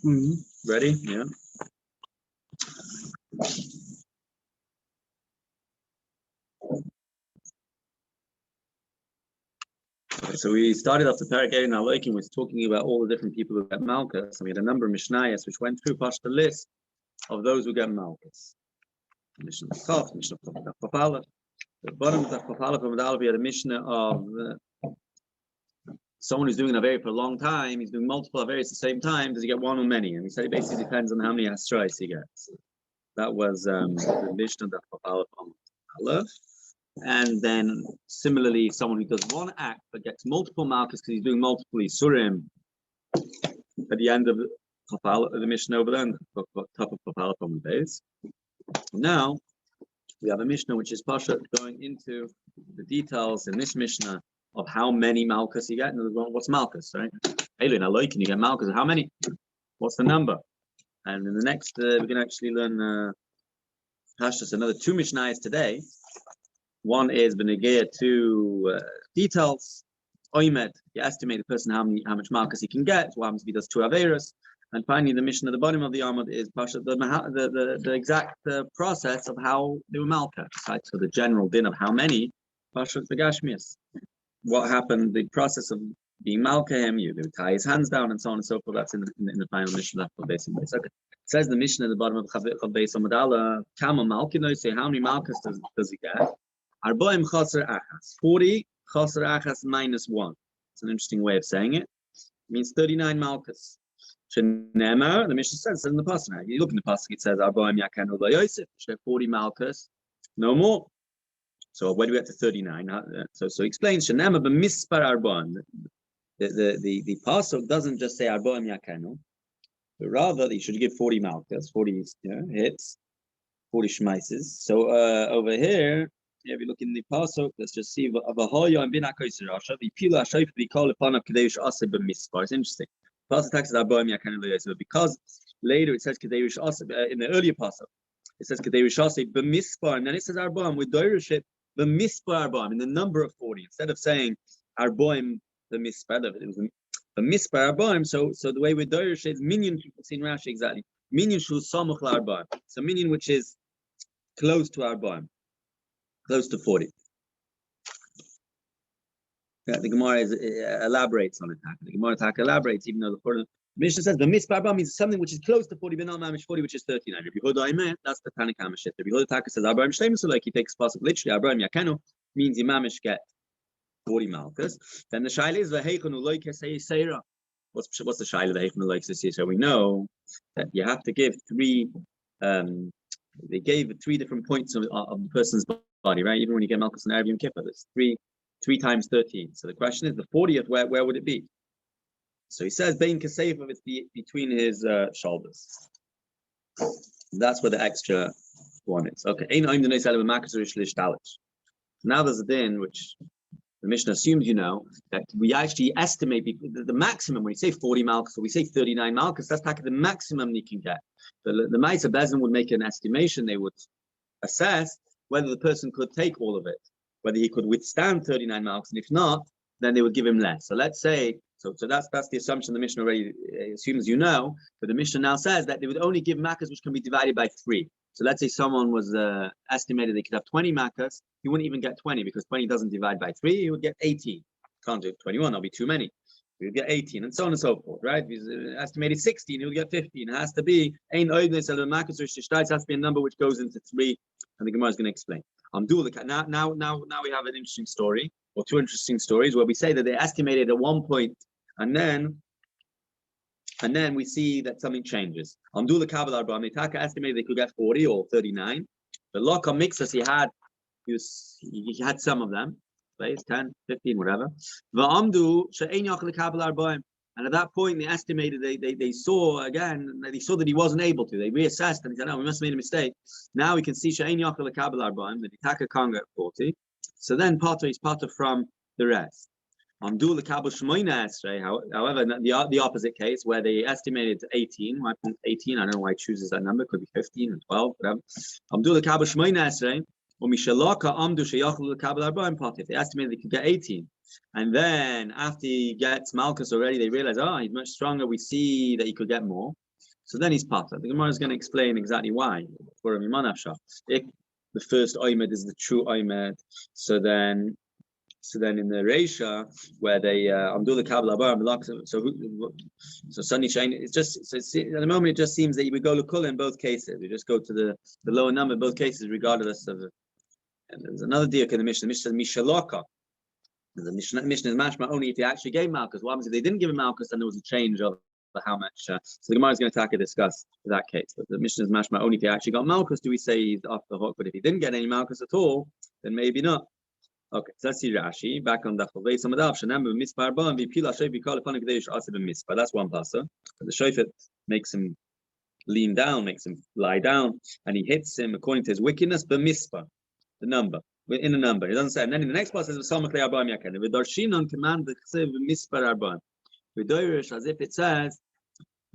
Ready? Yeah. Okay, so we started off the Parak in Aloikim was talking about all the different people who get Malkus. And we had a number of Mishnayos which went through the list of those who get Malkus. Mishnah Tov, Mishnah Papala. The bottom of the Papala from the we had a Mishnah of someone who's doing an Averi for a long time. He's doing multiple Averis at the same time. Does he get one or many? And he said it basically depends on how many Astrais he gets. That was the Mishnah of Papala from Aleph. And then similarly, someone who does one act but gets multiple Malkus because he's doing multiple Yisurim at the end of the Mishnah over there, top of Papala from the base. Now we have a Mishnah which is Pasha going into the details in this Mishnah of how many Malkus you get. And what's Malkus, right? Hey, now can you get Malkus? How many? What's the number? And in the next, we can actually learn Pashas another two Mishnayos today. One is Benegea to details. Oimed, you estimate the person how much Malkus he can get. What happens if he does two Averas? And finally, the mission at the bottom of the Amud is Pasha the exact process of how they were Malka. Right? So the general din of how many Pasha the Gashmias. What happened? The process of being Malka him, you would tie his hands down and so on and so forth. That's in the final mission of the base. Okay. It says the mission at the bottom of Chavbeis Amadala, Kama Malkino, say how many Malkas does he get? Arbaim Chaser Achas. 40 Chaser Achas minus 1. It's an interesting way of saying it. It means 39 Malkas. Shenema, the Mishnah says in the pasuk. You look in the pasuk, it says Arbaim Yakanu Lo Yosef. 40 Malkas, no more. So where do we get to 39? So he explains Shenema b'mispar Arbaim. The pasuk doesn't just say Arbaim Yakanu, but rather you should give 40 Malkas, 40 hits, 40 shmaises. So over here. If you look in the pasuk, let's just see. It's interesting. Pasuk text is because later it says in the earlier pasuk it says b'mispar, and then it says arbaim with doirship b'mispar arbaim in the number of 40 instead of saying arbaim b'mispar. It was b'mispar arbaim. So the way with doirship is minyan. Seen Rashi exactly. Minyan shu samuch l'arbaim. So minyan which is close to arbaim. Close to 40. The Gemara elaborates on it. The Gemara elaborates, even though the Mishnah says the mispar means something which is close to 40, but not mamish 40, which is 39. If you hold the that's the Tanakh Hamashit. If you hold the Taka says Abraham Shleim, so like he takes possible literally Abraham Yakenu means Imamish get 40 malchus. Then the shaila is the heichonu loike seira. What's the shaila the heichonu loike seira? We know that you have to give three. They gave 3 different points of the person's body, right? Even when you get Malkus and Arab Yom Kippur, it's 3 times 13. So the question is, the 40th, where would it be? So he says, Bein Kaseifa, it's between his shoulders. That's where the extra one is. Okay. Now there's a din, which the Mishnah assumes you know, that we actually estimate the maximum, when we say 40 Malkus, or we say 39 Malkus, that's the maximum you can get. The Ma'aser Bezdin would make an estimation. They would assess whether the person could take all of it, whether he could withstand 39 Malkus, and if not, then they would give him less. So let's say, so that's the assumption the Mishnah already assumes you know, but the Mishnah now says that they would only give Malkus which can be divided by 3. So let's say someone was estimated they could have 20 Malkus, he wouldn't even get 20 because 20 doesn't divide by 3, he would get 18. Can't do 21, that'll be too many. He would get 18, and so on and so forth, right? If he's estimated 16, he would get 15. It has to be, Malkus or has to be a number which goes into 3, and the Gemara is going to explain. Now we have an interesting story, or 2 interesting stories, where we say that they estimated at one point, and then we see that something changes. Amdula Kabbalah Arba'am, Taka estimated they could get 40 or 39. But Laka Mixas, he had some of them, right? 10, 15, whatever. And at that point, they estimated, they saw again, they saw that he wasn't able to. They reassessed and he said, no, we must have made a mistake. Now we can see that the Taka can't get 40. So then Potter is Potter from the rest. However, the opposite case where they estimated 18, why 18? I don't know why he chooses that number. It could be 15 or 12, whatever. If they estimated they could get 18, and then after he gets Malkus already, they realize, he's much stronger. We see that he could get more. So then he's Pata. The Gemara is going to explain exactly why. If the first Oimed is the true Oimed, so then in the Reisha where they Amdullah Kabbalah Bar so Sunny Shane, it's just at the moment it just seems that you would go Lukula in both cases. We just go to the lower number in both cases, regardless of it. And there's another diak in the Mishnah. The Mishnah says Mishaloka. The Mishnah is mashma only if he actually gave Malchus. What happens if they didn't give him Malchus? Then there was a change of how much. So the Gemara is going to discuss that case. But the Mishnah is mashma only if he actually got Malchus. Do we say he's off the hook? But if he didn't get any Malchus at all, then maybe not. Okay, so let's see Rashi back on the Chavei. Some of the option. That's one pasuk. The shofet makes him lean down, makes him lie down, and he hits him according to his wickedness. B'mispa, the number. In a number, it doesn't say. And then in the next part it says Samach le'arba'im yaken. V'darshinon command the chsev b'mispar arba'im. V'doirish as if it says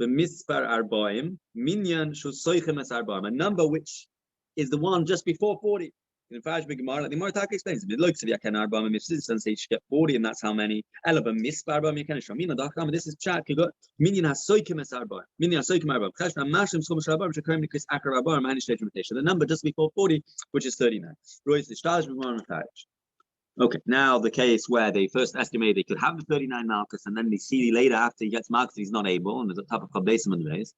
b'mispar arba'im minyan shusoichem es arba'im, a number which is the one just before 40. In fact, the Gemara explains it. It looks if yaken arba'im mitzvah, and say you should get 40, and that's how many. Ela b'mispar arba'im yaken shamina dacham. This is chat. Minyan hasoichem es arba'im. Minyan hasoichem arba'im. Cheshna mashim schom sharba'im shekoyim nikis akar arba'im and ishleich imitation. The number just before 40, which is 39. Okay, now the case where they first estimated they could have the 39 Malchus, and then they see later after he gets Malchus he's not able, and there's a type of Chabdesim on the base.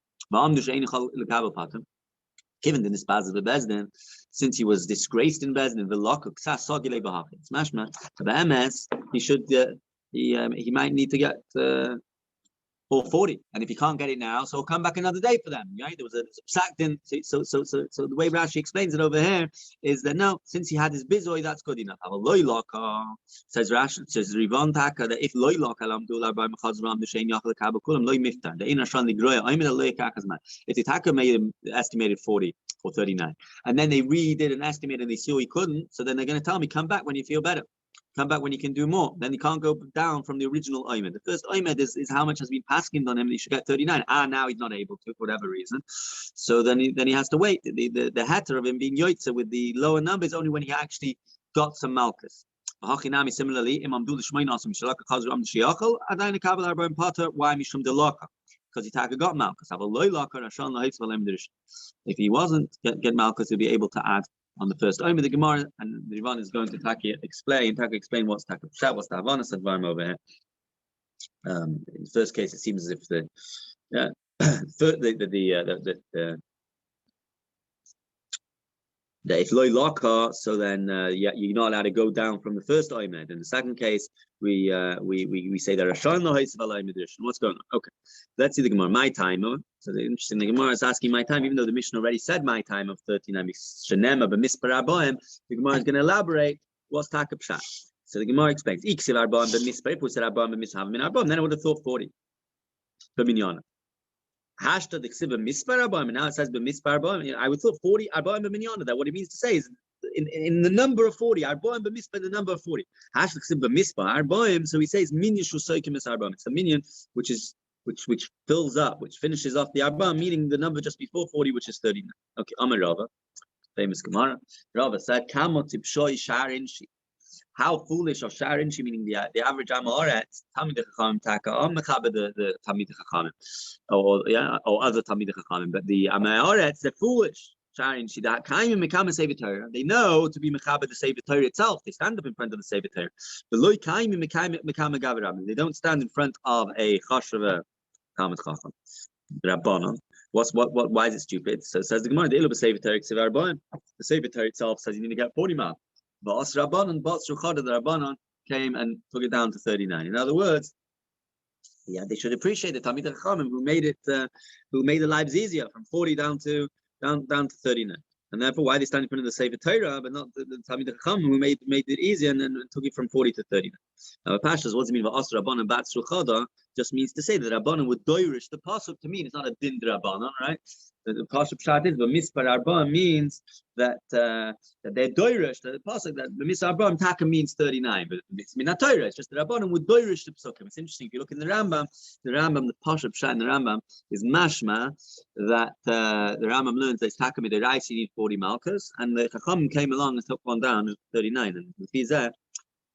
Given in this passage of Bezdin, since he was disgraced in Bezdin, the lock of Ksas Sogile Bahaki, Smashma, the MS, he should he might need to get 440, and if he can't get it now, so he'll come back another day for them. Right? There was a psak din. So the way Rashi explains it over here is that no, since he had his bizoi, that's good enough. Says Rashi, says Rivan Taka that if loy loka lamdul by mechazram the shein yachal kabel kulam loy miftar the ina shan ligroya I'm in a loy kakazman. If the Taka made him estimated 40 or 39, and then they redid an estimate and they see he couldn't, so then they're going to tell me come back when you feel better. Come back when you can do more. Then he can't go down from the original Oymed. The first Oymed is how much has been passed on him. He should get 39. Now he's not able to, for whatever reason. So then he has to wait. The hatter of him being Yoitza with the lower numbers only when he actually got some Malchus. Similarly, why Mishum Delaka? Because he got Malchus. If he wasn't get Malchus, he'll be able to add on the first Omer, the Gemara and the Rivan is going to explain what's Taka Pshat, what's the Havanas Advarim over here. In the first case, it seems as if if loy laka, so then you're not allowed to go down from the first Omer. In the second case, we say that Rashan lo ha'is v'alay midrash. What's going on? Okay, let's see the Gemara. My time. So the interesting, the Gemara is asking my time, even though the Mishnah already said my time of 39. Shenema b'mispar arba'im. The Gemara is going to elaborate what's Taka Pshat. So the Gemara explains. Iksiv arba'im b'mispar. If we said arba'im b'mispar min arba'im, then I would have thought 40. B'minyana. Hashtag the ksiva mispar arba'im, and now it says b'mispar arba'im. I would thought 40 arba'im b'minyana. That what it means to say is in the number of 40. Arba'im b'mispar, the number of 40. Hashtag ksiva mispar arba'im. So he says minyan shusoikim es arba'im. It's a minyan which fills up, which finishes off the arba'im, meaning the number just before 40, which is 39. Okay, Amar Rava, famous Gemara. Rava said, "Kamot tipshoi sharinshi." How foolish of sharinshi, meaning the average Amoretz, Talmidei Chachamim taka, or mechaber the Talmidei Chachamim, or other Talmidei Chachamim, but the Amoretz, they're foolish. Sharinshi, that kaimim mekama Sefer Torah. They know to be mechaber the Sefer Torah itself. They stand up in front of the Sefer Torah. But loy kaimim mekama gavarabim. They don't stand in front of a chashuva Talmid Chacham. Rabbanon. Why is it stupid? So it says the Gemara, the Sefer Torah the Sefer Torah itself says you need to get 40 miles. But As Rabbanon, the Rabbanon came and took it down to 39. In other words, they should appreciate the Talmidei Chachamim who made the lives easier from 40 down to 39. And therefore, why they stand in front of the Sefer Torah, but not the Talmidei Chachamim who made it easier and took it from 40 to 39. Now, Pashas, what does it mean? As Rabbanon bat Shulchada just means to say that Rabbanon would doirish the pasuk to mean it's not a din Rabbanon, right? The pasuk pshat is, but mispar arba means that they're doirish. The pasuk that the mispar arba taka means 39, but it's not Torah. It's just the Rabbanon would doirish the pasukim. It's interesting if you look in the Rambam, the pasuk pshat in the Rambam is mashma that the Rambam learns that taka midiraisi you need 40 malchus, and the Chacham came along and took one down 39, and with that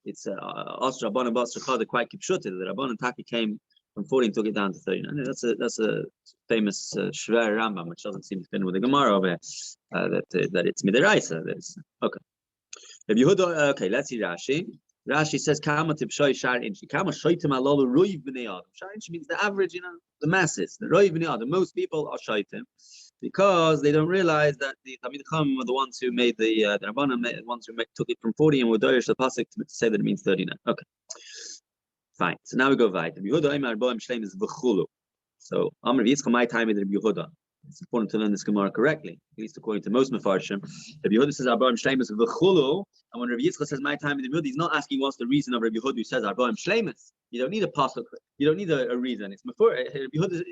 it's As Rabbanon Bas Rechada quite kipshuted. The Rabbanon Taki came from 40 and took it down to 39. That's a famous Shver Rambam, which doesn't seem to fit with the Gemara over here, that it's midiraisa. Okay. Rabbi Yehuda, okay, let's see Rashi. Rashi says, "Kama tipshoy shar inchi, kama shoytim alolu roiv b'nei adam." Shar inchi means the average, the masses. The roiv b'nei adam. Most people are shoytim because they don't realize that the Talmid Chacham are the ones who made the Rabbanan, the ones who took it from 40 and were doirish the pasuk to say that it means 39. Okay, fine. So now we go right. Rabbi Yehuda Omer Boim Shleim is v'chulu. So Amr Yitzchak, my time is Rabbi Yehuda. It's important to learn this Gemara correctly, at least according to most Mefarshim. Rabbi Yehuda says Arbaim Shleimus v'chulu, and when Rabbi Yitzchak says my time in the Yehuda, he's not asking what's the reason of Rabbi Yehuda who says Arbaim Shleimus. You don't need a pasuk. You don't need a reason. It's before Rabbi Yehuda.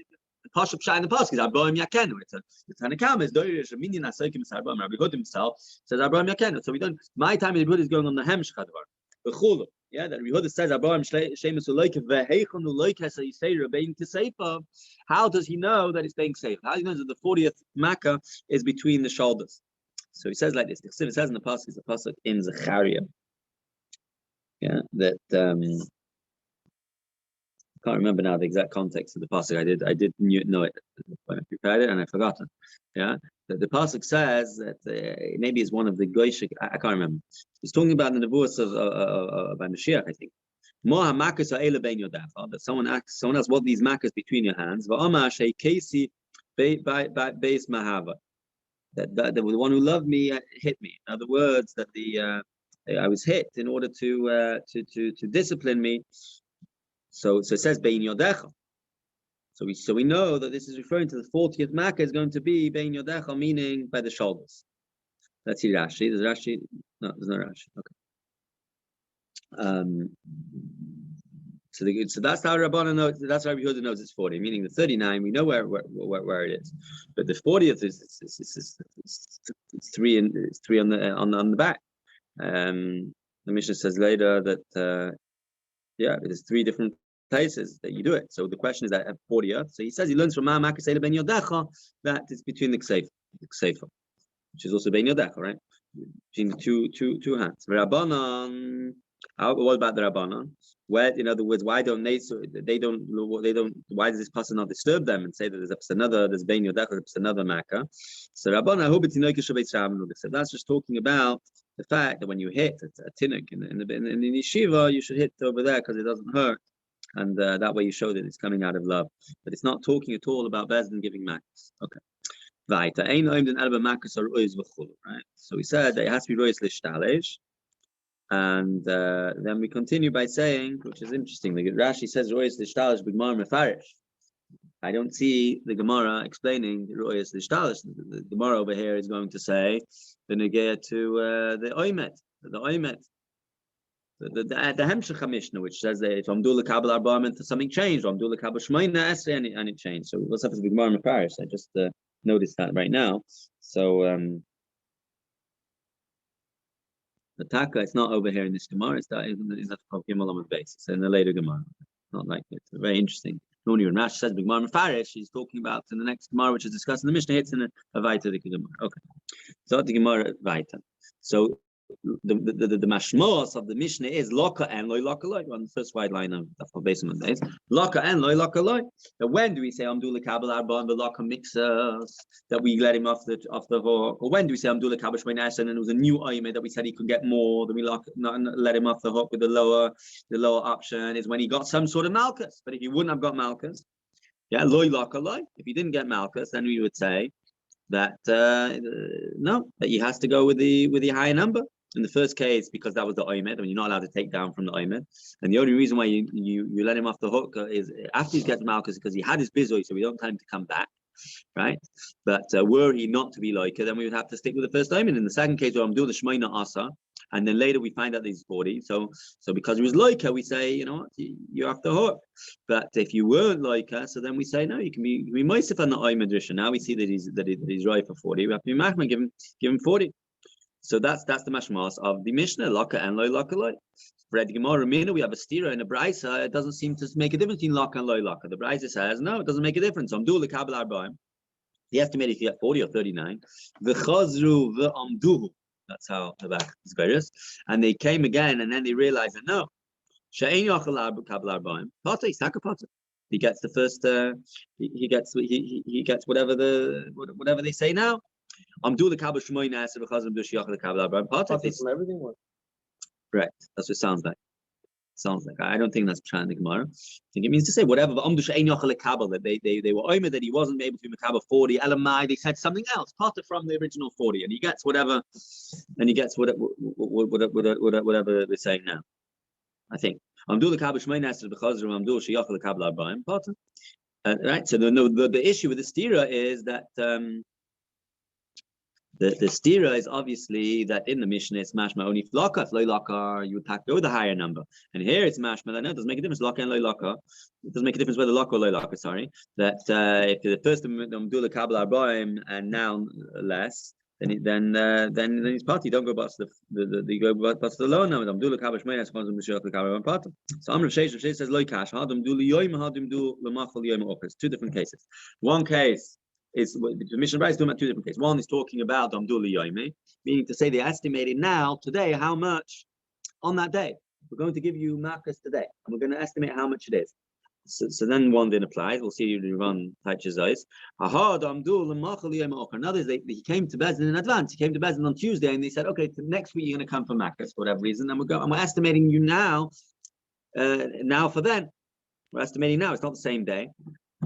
The pasuk pshat in the pasuk is Arbaim Yakenu. It's Hanakam is doirish minyan asokim is Arbaim. Rabbi Yehuda himself says Arbaim Yakenu. So we don't. My time in the Yehuda is going on the Hemshech Advar v'chulu. Yeah, that Rabbi Yehuda says Arbaim Shleimus uloike v'heichon uloike so you say Rabbein Kiseifa. How does he know that it's being safe? How does he know that the 40th Makkah is between the shoulders? So he says like this. The says in the pasuk in Zechariah. Yeah, that I can't remember now the exact context of the pasuk. I did know it when I prepared it, and I forgot it. Yeah, the pasuk says that maybe it's one of the Goyshik. I can't remember. It's talking about the nevuos of Mashiach, I think. That someone asks what these makkahs between your hands. That the one who loved me hit me. In other words, that I was hit in order to discipline me. So it says bein yodecha. So we know that this is referring to the 40th makkah is going to be bein yodecha, meaning by the shoulders. Let's see Rashi. There's Rashi. No, there's no Rashi. Okay. So that's how Rabbanan knows. That's how Rabbi Yehuda knows it's 40. Meaning the 39, we know where it is, but the 40th is three on the back. The Mishnah says later that there's 3 different places that you do it. So the question is that at 40th. So he says he learns from Ma'amak Seder Ben Yodecha that it's between the Kseifa, which is also Ben Yodecha, right? Between the two hands. Rabbanan. What about the Rabbanan? Where, in other words, why don't they don't? Why does this person not disturb them and say that there's Ben Yodecha, there's another Makkah? So Rabbanan, so that's just talking about the fact that when you hit a tinuk in the yeshiva, you should hit over there because it doesn't hurt, and that way you show that it's coming out of love. But it's not talking at all about Bezdin giving makkahs. Okay. Right. So we said that it has to be rois lishtalish. And then we continue by saying, which is interesting, the Rashi says rois lishtalish b'gemara mefarish. I don't see the Gemara explaining rois lishtalish. The Gemara over here is going to say the negea to the oimet, the Hemshech Mishnah, which says that if Amdul Kabel Arba meant something changed, Amdul Kabel Shmeina Esrei, and it changed. So what's up with the Gemara mefarish? I just noticed that right now. So the Taka, it's not over here in this Gemara. It's that Gimel on the base. It's in the later Gemara. Not like it. It's very interesting. Noni when Rashi says Gemara Mefarish, she's talking about in the next Gemara, which is discussed in the Mishnah. It's in a Vaita the Gemara. Okay, so the Gemara Vaita. So the mashmos of the Mishnah is loka and loy loka loy. On the first wide line of the basement days, loka and loy loka loy. Now when do we say Amdul Kabel Arba and the loka mixers that we let him off the hook? Or when do we say Amdul Kabel Shmein and it was a new ayme that we said he could get more? Then we not let him off the hook with the lower option is when he got some sort of malchus. But if he wouldn't have got malchus, loy loka loy. If he didn't get malchus, then we would say that no, that he has to go with the higher number. In the first case, because that was the oimed, and you're not allowed to take down from the oimed. And the only reason why you let him off the hook is after he gets malchus, because he had his bizoi, so we don't tell him to come back, right? But were he not to be loika, then we would have to stick with the first oimed. In the second case, where I'm doing the shmeina asa, and then later we find out that he's 40. So because he was loika, we say, you know what, you're off the hook. But if you weren't loika, so then we say no, you can be moisif on the oimed rishon. Now we see that he's right for 40. We have to be machman, give him 40. So that's the mashmas of the Mishnah, laka and loy laka loy. Read Gemara Mina, we have a stira and a brisa. It doesn't seem to make a difference between laka and loy laka. The brisa says no, it doesn't make a difference. Amdu lekabel arbaim. The estimated if you get 40 or 39. V'chazru v'amduhu. That's how the back is various. And they came again, and then they realized that no, she'ein yachal kabel arbaim. Pata is taka pata. He gets the first. He gets whatever they say now. I'm doing the Kabbalah Shemoy Nasa because I'm doing the Kabbalah Abraham. From everything was. Right. That's what it sounds like. I don't think that's trying the Gemara. I think it means to say whatever. That they were oimed that he wasn't able to be Makabah 40. Elamai, they said something else, parted from the original 40, and he gets whatever, whatever they're saying now. I think. Amdul Kabbalah Shmei Nasser because Amdul Sheyachal Kabbalah Abraham. Right. So the issue with the stira is that the stira is obviously that in the Mishnah it's mashma only laka. If loy laka, you would go with the higher number, and here it's mashma. No, it doesn't make a difference. Laka and loy laka. It doesn't make a difference whether laka or loy laka. Sorry, that if the first Amdul Kabbalah Abraham and now less. Then he's party. Don't go past the go past the lower number. Amdul Kabbalah Shmei Nasser comes from the Kabbalah party. So Amr Sheish says loy kash. Hadam do liyoim hadam do lemachal yom okas. Two different cases. One case is the Mishnah Rabbi is talking about two different cases. One is talking about Amdul liyoim, meaning to say they estimated now today how much on that day. We're going to give you Makkos today, and we're going to estimate how much it is. So then one didn't apply. We'll see you run touches eyes. Another is he came to Bezdin in advance. He came to Bezdin on Tuesday, and they said, "Okay, next week you're going to come for Makkos for whatever reason." And we're estimating you now. Now for then, we're estimating now. It's not the same day.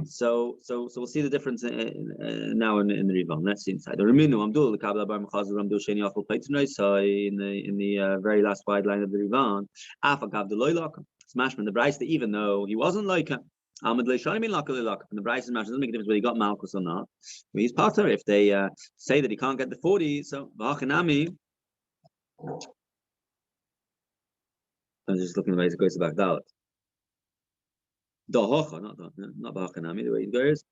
So we'll see the difference now in the Rivan. Let's see inside. The Reminu Amdul the Kabbalah Bar Mechazer Amdul Sheni Achol Peitznoisai in the very last wide line of the Rivan. Afagav the Loylaka. Smashman the Bryce that even though he wasn't like him, Ahmed Leishani Laka Laka, and the Bryce Smash doesn't make a difference whether he got Makkos or not. But he's Potter if they say that he can't get the 40. So Vachanami. I'm just looking at the way it goes back down. Dahacha, not Vachanami, the way it goes.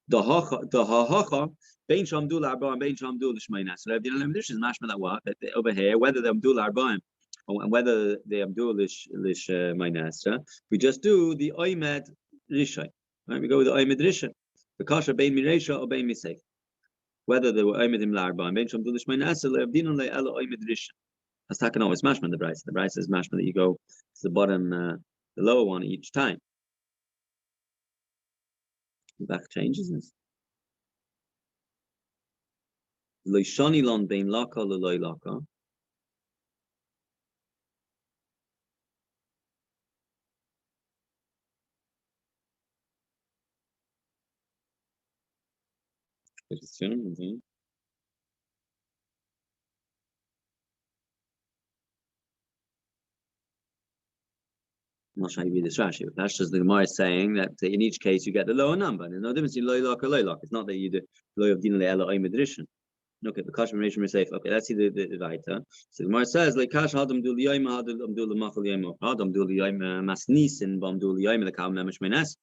Dahacha, Bein Shamdul Arba and Bein Shamdul Shmei Nasser. This is mashma that what over here, whether the Abdul Arba and whether the Abdul Lish Mainasra, we just do the Oymed Rishai. Right? We go with the Oymed Rishai. The Kasha Bein Miresha or Bein Misek. Whether they were Oymed Im Larba and Bein Shamdul Lish Mainasra, Le'abdin Le Ela Oymed Rishai. That's taken always mashma the Bryce. The Bryce is mashma that you go to the bottom, the lower one each time. The back changes this. Loishani lon bein laka leloy laka. I'm not trying to be this Rashi, but that's just the Gemara is saying that in each case you get the lower number. There's no difference in loy lock or loy lock. It's not that you do loy of din le'ela oy medrishin. Okay, the Kash Marisha Mesafe. Okay, let's see the Vaita. So the Gemara says like Kash hadam do liyayim hadam do lemachal yayim hadam do liyayim masnisin bam do liyayim the kam nemish menas.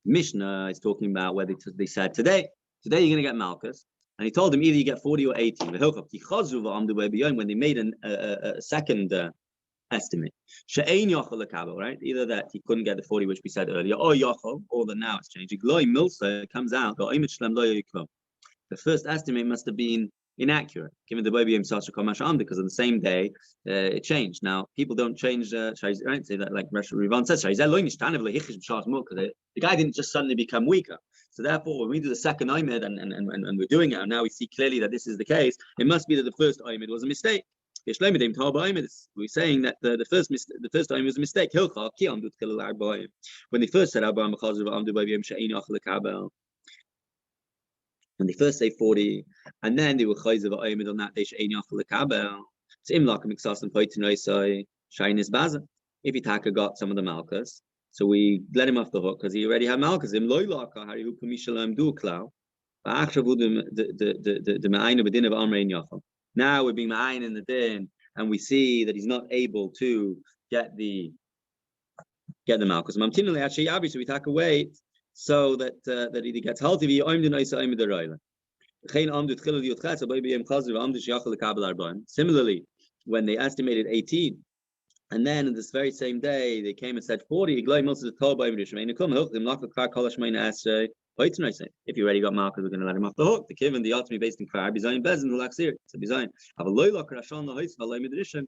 Mishnah is talking about whether they said today you're going to get Makkos. And he told them either you get 40 or 80. When they made a second estimate, right? Either that he couldn't get the 40, which we said earlier, or that now it's changing. It comes out. The first estimate must have been inaccurate, given the baby himself because on the same day it changed. Now people don't change, right? Say that like Rivan says, the guy didn't just suddenly become weaker. So therefore, when we do the second Oymed and we're doing it, and now we see clearly that this is the case, it must be that the first Oymed was a mistake. We're saying that the first Oymed was a mistake. When they first said when they first say 40, and then they were chayzer v'oymed on that day she'ein yachal lekabel. So imlak miksas and poitinoisai shaynis baza. If Itaka got some of the Makkos, so we let him off the hook because he already had Makkos. Im loy laka hari hu kamishalam du klau. Va'achshavu the ma'aynu b'din of amrein yachal. Now we're being ma'ayin in the din, and we see that he's not able to get the Makkos. Mamtinule actually yabi, so we take away. So that he gets healthy. Similarly, when they estimated 18, and then in this very same day they came and said 40, if you already got Makkos, we're going to let him off the hook. The Kivin, the ultimate based in Klar, Bizayin Bezin, the Laxir, it's a Bizayin. Have a loy lock Rashan, the Hoyt, Valay Midrishan,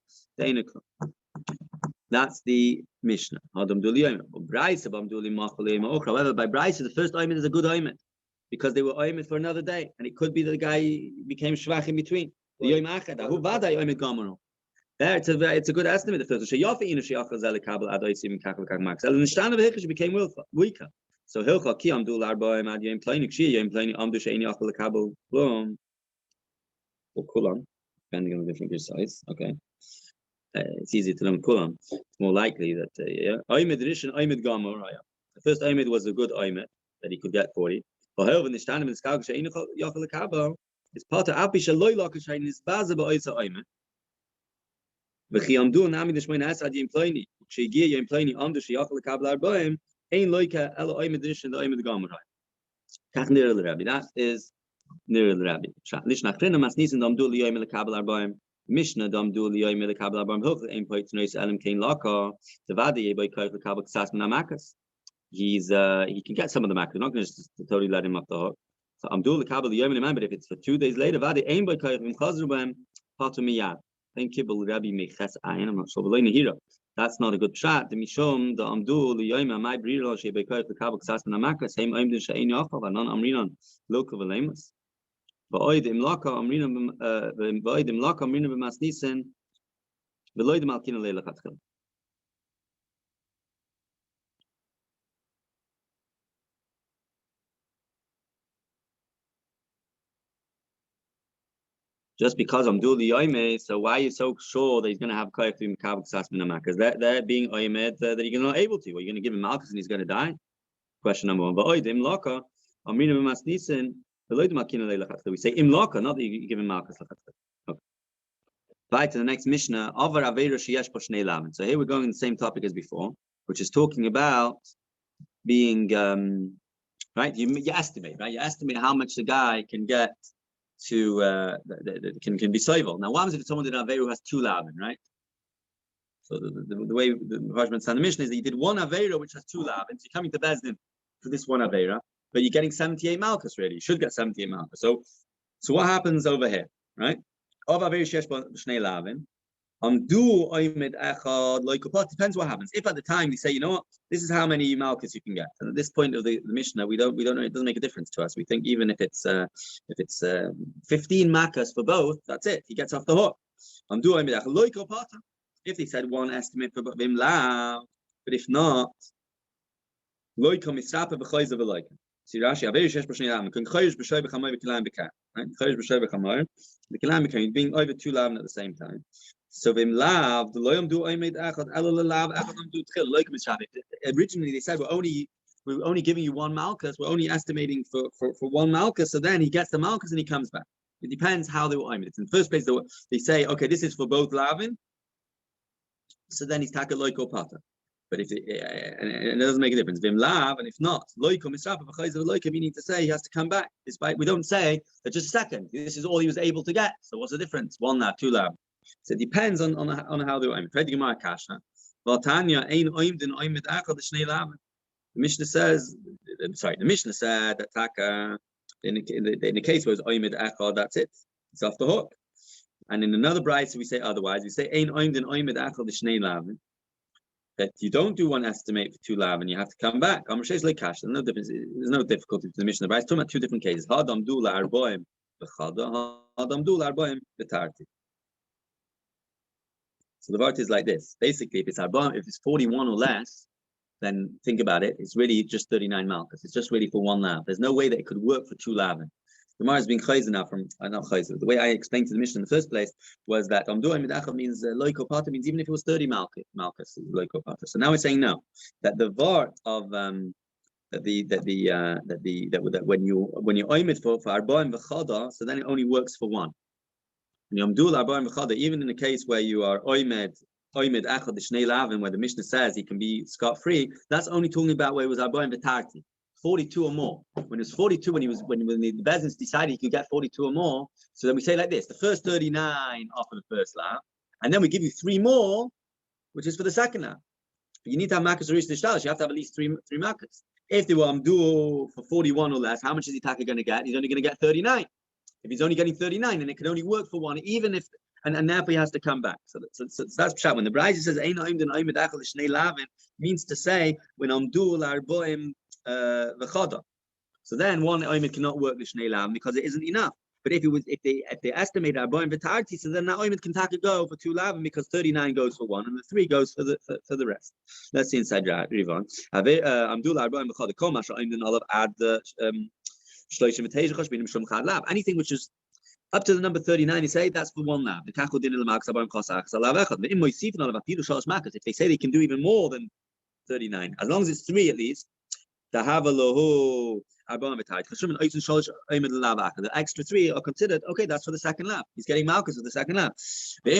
That's the Mishnah. However, by Brisa, the first oimet is a good oimet because they were oimet for another day, and it could be that the guy became shvach in between. The yom achad, ahu vaday oimet gamaro. There, it's a good estimate. The first, she became weaker. So hilcha ki amdul arbaim ad yom klein kshi yom klein amdu sheini achal lekabel boom or kulam, depending on the different size. Okay. It's easy to learn kulam. It's more likely that Oymed Rishon Oymed Gamor. The first Oymed was a good Oymed that he could get 40. However, the standard is part of Api Shaloi Lakashain is Bazaba Oisa Oymed. V'chiamdu Nami the Shmoin Asad Yim Pliny. Shegia Yim Pliny Amdu Sheyachal Kabel Arbaim. Ein Loika Ela Oymed Rishon the Oymed Gamor. Kach Nir El Rabbi. That is Nir El Rabbi. Lish Nachrina Masnisen Amdu Liyom El Kabel Arbaim. Mishnah dam du li yoyim lekabel arbam hoch ein point nois elam kein laka the vadi by kaif lekabel ksas min Makkos. He can get some of the Makkos. We're not going to just totally let him off the hook. So I'm doing the kabel yoyim man, but if it's for 2 days later, vadi ein by kaif im chazrubam patu miyad. Then kibul Rabbi meches ayin. I'm not sure. But hero. That's not a good shot. The mishum the amdu li yoyim my briro she by kaif lekabel ksas min Makkos. Heim oim den shein yachav anon amrinon lokav lemus. Just because Amdul the Oime, so why are you so sure that he's going to have Kaif to Makabak Sasman? Because they're being Oimed that you're not able to. Are you going to give him Malchus and he's going to die? Question number 1. We say im laka, not that you give him Malchus. Okay. Right to the next Mishnah. So here we're going in the same topic as before, which is talking about being right. You estimate, right? You estimate how much the guy can get to can be soivel. Now, what happens if someone did an Aveira who has 2 lavin, right? So the way the Parshman the Mishnah is that you did 1 Aveira which has 2 lavin. So you're coming to Bezdin for this 1 Aveira. But you're getting 78 Malchus, really. You should get 78 Malchus. So what happens over here, right? Depends what happens. If at the time they say, you know what, this is how many Malchus you can get, and at this point of the Mishnah, we don't know. It doesn't make a difference to us. We think even if it's 15 Malchus for both, that's it. He gets off the hook. If they said 1 estimate for him, but if not, See Rashi, Aveira shesh b'shnei lavin. Kun chayish b'shoy b'chamoy v'kilayim b'kar. Right? Chayish b'shoy b'chamoy. The kilayim b'kar. Being over 2 lavin at the same time. So v'im lav the loyam do oimed echad elo lelav echad do tchil loyam mishav. Originally they said we're only giving you 1 Malchus. We're only estimating for 1 Malchus. So then he gets the Malchus and he comes back. It depends how they were oimed. In the first place they say okay, this is for both lavin. So then he's taka loyko pata. But if it doesn't make a difference, vim lav, and if not, loikum misrafa v'chayzer loikum, you need to say he has to come back. Despite we don't say that just a second. This is all he was able to get. So what's the difference? 1 lav, 2 lav. So it depends on how they were aimed. The Mishnah says, the Mishnah said that taka in the case where it's oimed echad, that's it. It's off the hook. And in another brayso we say otherwise. We say ein oimed echad the shnei lavin. That you don't do 1 estimate for 2 lav and you have to come back. There's no difference. There's no difficulty to the Mishnah. But it's talking about 2 different cases. Hadam du la'arboim b'chada, hadam du la'arboim b'tarti. So the vart is like this. Basically, if it's 41 or less, then think about it. It's really just 39 Malchus. It's just really for 1 lav. There's no way that it could work for 2 lav. The Gemara has been chayzer now from not chayzer. The way I explained to the Mishnah in the first place was that amduim midachav means loiko pata means even if it was 30 Malchus loiko pata. So now we're saying no, that the vart of that when you oimid for arbaim v'chada, so then it only works for 1. When you amdul arbaim v'chada, even in the case where you are oimid echad the shnei lavin, where the Mishnah says he can be scot free, that's only talking about where it was arbaim v'tarti. 42 or more. When it was 42, when the Bezins decided he could get 42 or more, so then we say like this: the first 39 are for the first lav, and then we give you 3 more, which is for the second lav. But you need to have Makkos or Rish Tishtalis. You have to have at least 3 Makkos. If they were Amdu for 41 or less, how much is the Taka going to get? He's only going to get 39. If he's only getting 39, then it can only work for 1, even if. and therefore he has to come back. So that's pshat. When the Brayze says ein oimd and oimd achal shnei lavin, means to say when amdu l'arboim v'chada. So then one oimd cannot work the shnei lavin because it isn't enough. But if they estimate arboim v'tarti, so then that oimd can take a go for 2 lavin because 39 goes for 1 and the 3 goes for the rest. Let's see inside Rivon. Amdu l'arboim v'chada kol masha oimd and olav add the anything which is up to the number 39, you say that's for 1 lav. If they say they can do even more than 39, as long as it's 3 at least, the extra 3 are considered okay. That's for the second lav. He's getting Makkos for the second lav. The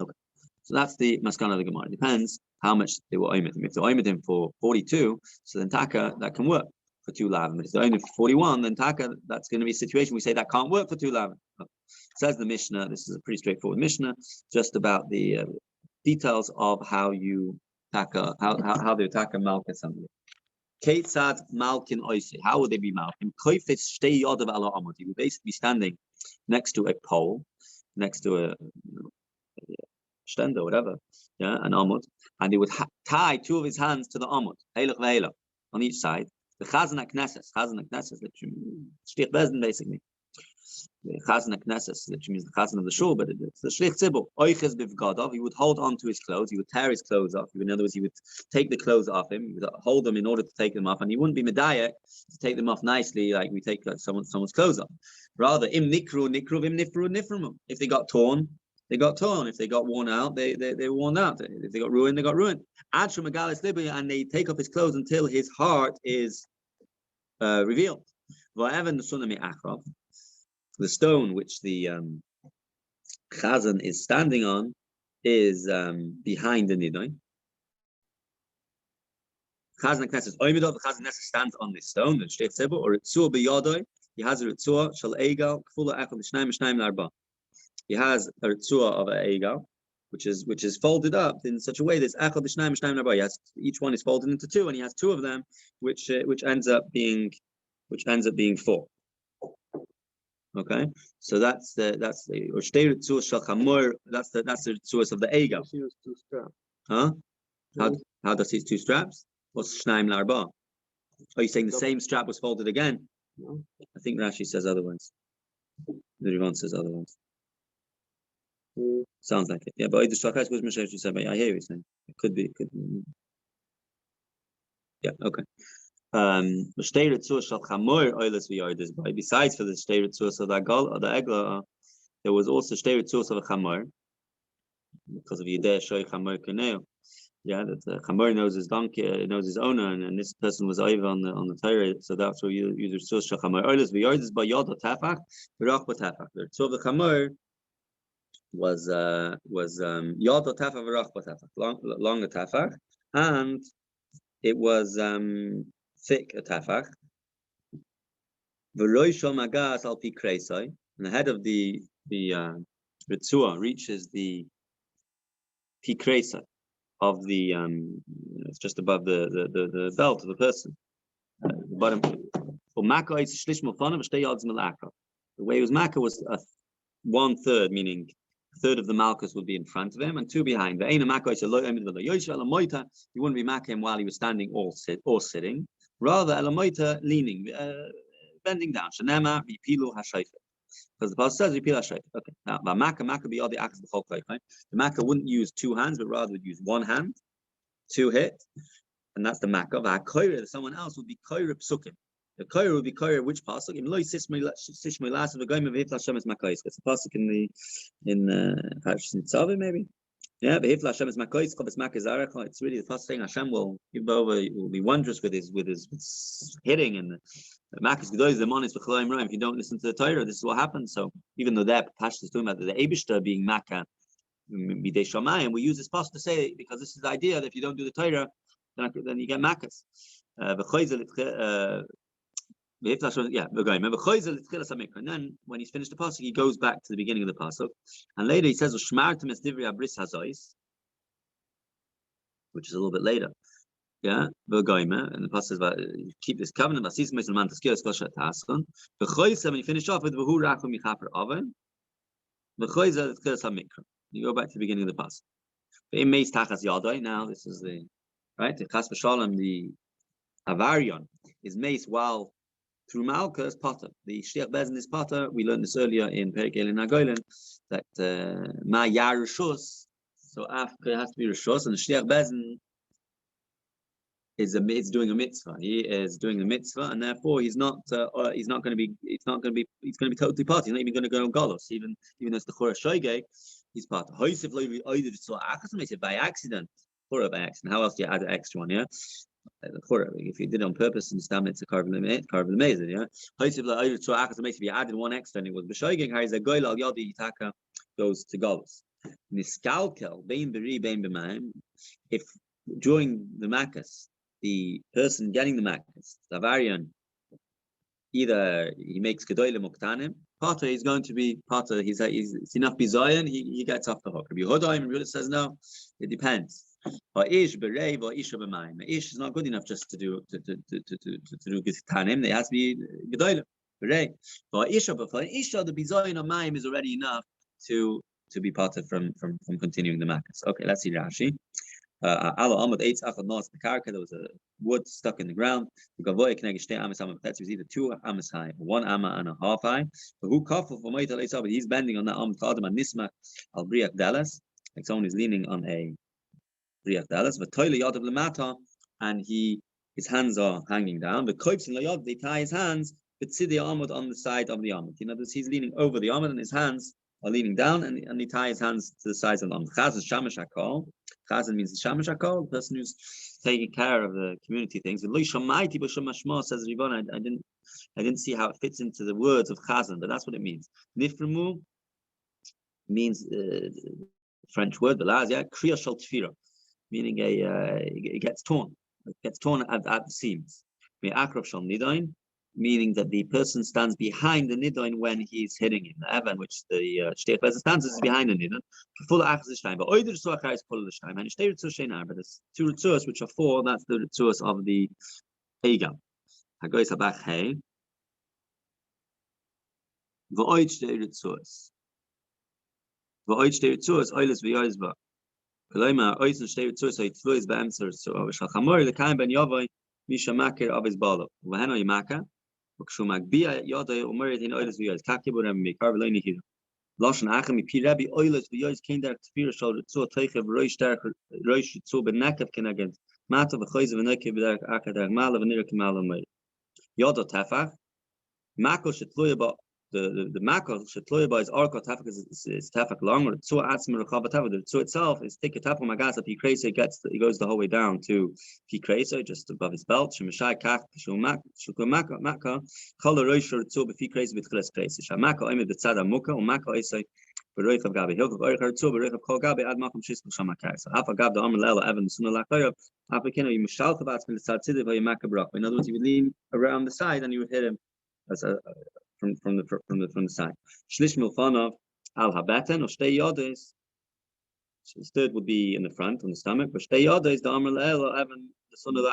okay. So that's the maskana of the Gemara. It depends how much they were oimid him. If they oimid him for 42, so then taka that can work for 2 lavim. But if they oimid for 41, then taka that's going to be a situation we say that can't work for 2 lavim. Says the Mishnah. This is a pretty straightforward Mishnah, just about the details of how you taka how they taka malka somebody. Keitzad malkin oisi. How would they be malkin? Koifetz shtei yodav ala amot. He would basically be standing next to a pole, next to a stender, whatever, yeah, an amud, and he would tie 2 of his hands to the amud, on each side. The chazan knesses, shlich bezdin basically. The chazan knesses, which means the chazan of the shul, but it's the shlich tzibur. Oiches bivgadav, he would hold on to his clothes, he would tear his clothes off. In other words, he would take the clothes off him, he would hold them in order to take them off, and he wouldn't be medayek to take them off nicely like we take someone's clothes off. Rather, im nikru, im nifru, nifrum. If they got torn, they got torn. If they got worn out, they were worn out. If they got ruined, they got ruined. And they take off his clothes until his heart is revealed. The stone which the chazan is standing on is behind the nidoin. Chazan knesses oimidov. The chazan knesses stands on this stone. The shteit sibur or itzur biyadoi. He has a itzur shal egal kfula echad l'shnaim l'arba. He has a ritzua of an egal, which is folded up in such a way that echad l'shnaim l'shnaim l'arba. He has each one is folded into 2, and he has 2 of them, which ends up being 4. Okay, so that's the or shtei ritzua shel chamor. That's the ritzuas of the egal. Huh? How does he use 2 straps? What's shnaim l'arba? Are you saying the same strap was folded again? No. I think Rashi says otherwise. The Rivon says otherwise. Sounds like it. Yeah, but I hear what you're saying. It could be. Yeah, okay. Besides for the shtei ritzuas of the egla, there was also shtei ritzuas of a chamor, because of Yidei Shoy Chamor Kaneo. Yeah, that Chamor knows his donkey, knows his owner, and this person was over on the Torah, so that's where you ritzuas shel chamor. Oilas v'yardis by yod tafach, v'rach b'tafach. The ritzuah of the chamor was yod tafach v'rach b'tafach, long tafach, and it was thick tafach. V'roishol magas al pi kreisai, and the head of the ritzuah reaches the pi kreisai of the it's just above the belt of the person. The bottom. For Makkos shlish mufana v'shtei yods malakra. The way it was Makkah was 1/3, meaning a third of the Makkos would be in front of him and 2 behind. You wouldn't be Makkah him while he was standing or sitting. Rather, elamoita leaning, bending down. Shanema ripilu hashayfer. Because the pasuk says ripil hashayfer. Okay. Now, Makkah be all the acts of the Klein. The Makkah wouldn't use 2 hands, but rather would use 1 hand to hit, and that's the Makkah. Someone else would be koira psukim. The koira would be koira which pasuk? It's the pasuk in Tzaveh maybe. Yeah, it's really the pasuk saying Hashem will be wondrous with his hitting, and the Makkos Gedolos the monis v'chalaim roim. If you don't listen to the Torah, this is what happens. So even though that Pashtus is talking about the Eibishter being Makkah b'dei shamayim, we use this pasuk to say because this is the idea that if you don't do the Torah, then you get Makkos. And then when he's finished the pasuk, he goes back to the beginning of the pasuk, and later he says, which is a little bit later. Yeah, v'goyma, and the pasuk says about keep this covenant. Basis meis l'man taskiyos kol shat taskon. V'choysa, when you finish off with v'hu rachum yichaper oven. V'choysa tkes hamikra. You go back to the beginning of the pasuk. V'im meis tachas yadai. Now this is the right. The chas v'shalom, the avarion is meis while through Malka's potter. The shliach bezin is potter. We learned this earlier in Perik Elin Nagoylen that ma yar rishus. So after it has to be rishus, and the shliach bezin is doing a mitzvah. He is doing a mitzvah, and therefore he's not going to be. He's going to be totally part. He's not even going to go on galus. Even though it's the chora shoygay, he's part. Hoisif lo either saw akas by accident. Chora by accident. How else do you add an extra one? Yeah. If you did it on purpose and stamp it's a carbon amazing, yeah. Hoisif lo either saw akas if you added one extra and it was b'shoygay. How is a goyal al yadi yitaka goes to galus. Niskalkel bein beri bein b'mayim. If during the Makkos, the person getting the Makkos, the Avarian, either he makes Gedoyle Muktanim, Potter is going to be Potter, he's enough Bizayan, he gets off the hook. Rabbi Yehuda says no, it depends. Ish berei or Isha b'mayim. Ish is not good enough just to do Gitanim, they has to be Gedoyle. Berei. But Isha the Bizayan of Mayim is already enough to be Potter from continuing the Makkos. Okay, let's see Rashi. There was a wood stuck in the ground. It was either 2 amas high, 1 amma and a half high. But he's bending on that like someone is leaning on a briach dalas. And his hands are hanging down. They tie his hands, but see the amud on the side of the amud. You know, he's leaning over the amud and his hands are leaning down, and he ties his hands to the sides of the amud. Chazan means the shamash hakol, the person who's taking care of the community things. Says Rivon, I didn't see how it fits into the words of chazan, but that's what it means. Niframu means French word, yeah, kriya shal tfira, meaning it gets torn. It gets torn at the seams. Akrav shal nidain, meaning that the person stands behind the nidain when he's hitting him. The evan, which the shtei person stands, is behind the nidain. Full achas shtein, but oider suachar is full of the shtein. And shtei ritzuos sheinar, but there's 2 ritzuos which are 4. That's the ritzuos of the egam. Hagoyis habach hey. V'oid shtei ritzuos. V'oid shtei ritzuos oiles v'yoyz ba. V'loima oiz and shtei ritzuos oitfluis ba'emser ritzuos. V'shal chamori l'kaim ben yovoi misha makir of his balo. V'heno yimaka. V'kshu yodai umerit in oiles v'yoyz. Kakibur em mikar v'loini hidu. Lashon achem ipi Rabbi oiles v'yoyz kein derek tefira shal ritzuo teichev roish derek roish ritzuo b'nekev kenaged mata v'choyze v'nekev b'derek akad derek mala v'nirek mala umerit. Yodo tefach. Makkos shetluya ba the Makkos shetluya ba is arko tefach is tefach longer. Ritzuo atzma rechav tefach. The ritzuo itself is take a tefach magas up. He goes the whole way down to Pikresa, just above his belt. Shemashai kach shumak makka chol roish ritzuo b'Pikresa b'tchilas kresa. Shamaka oimed b'tzad amuka u'makka isay b'roichav gabi. Hilchav oichav ritzuo b'roichav kol gabi ad makom shishku shamakar. So afa gab the amr leila evan suna lachayav. Afa kino yimshal chavatz min l'tzad tzidiv v'yimakka brach. In other words, he would lean around the side and you would hit him as from the side. Shlish milfanov al habeten or shtei yodes. So the third would be in the front on the stomach, but shtei yodes the amr le'el even the son of the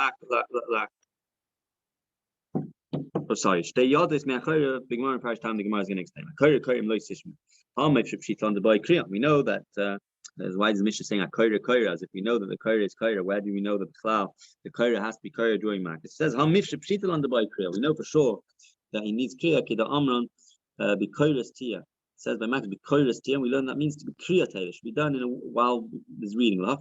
oh sorry, shtei yodes me'achayre big more in parish time the Gemara is going to explain. Achayre koyim loy sishma. How much pshit on the boy kriya? We know that why is the Mishnah saying akayre as if we know that the kayre is kayre? Where do we know that the kayre has to be kayre during Makkos? It says how mifshit pshit on the boy kriya. We know for sure that he needs kriya kida amran be kayres tia. It says by Makkos be kayres tia, and we learn that means to be kriya tia. Should be done while there's reading. The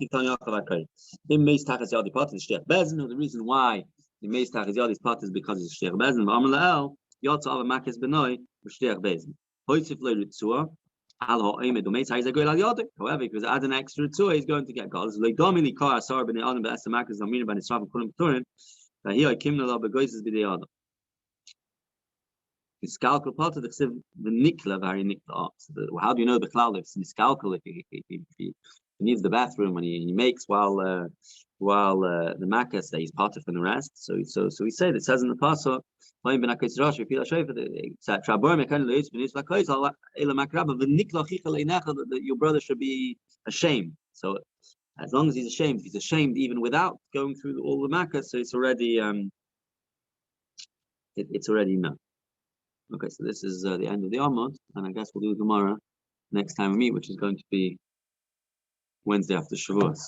reason why the meis tachas yad is part is because it's shliach bezin. Amar la'el yotza av Makkos benoi b'shliach bezin. Hoitzif lo ritzua. However, if he was add an extra tzua, he's going to get God. So like domini kar asar b'nei adam b'esam Makkos zamina b'nei srav kulim k'turin. That here kimna lo b'goyzes b'nei adam. Niskalkel part of the chsiv the nikla very nikla. How do you know the klal if niskalkel if he needs the bathroom and he makes while the Makkos that he's parted from the rest. So we say that it says in the pasuk. Your brother should be ashamed. So As long as he's ashamed even without going through all the Makkos, so it's already it's already known. Okay, so this is the end of the Amud, and I guess we'll do the Gemara next time we meet, which is going to be Wednesday after Shavuos.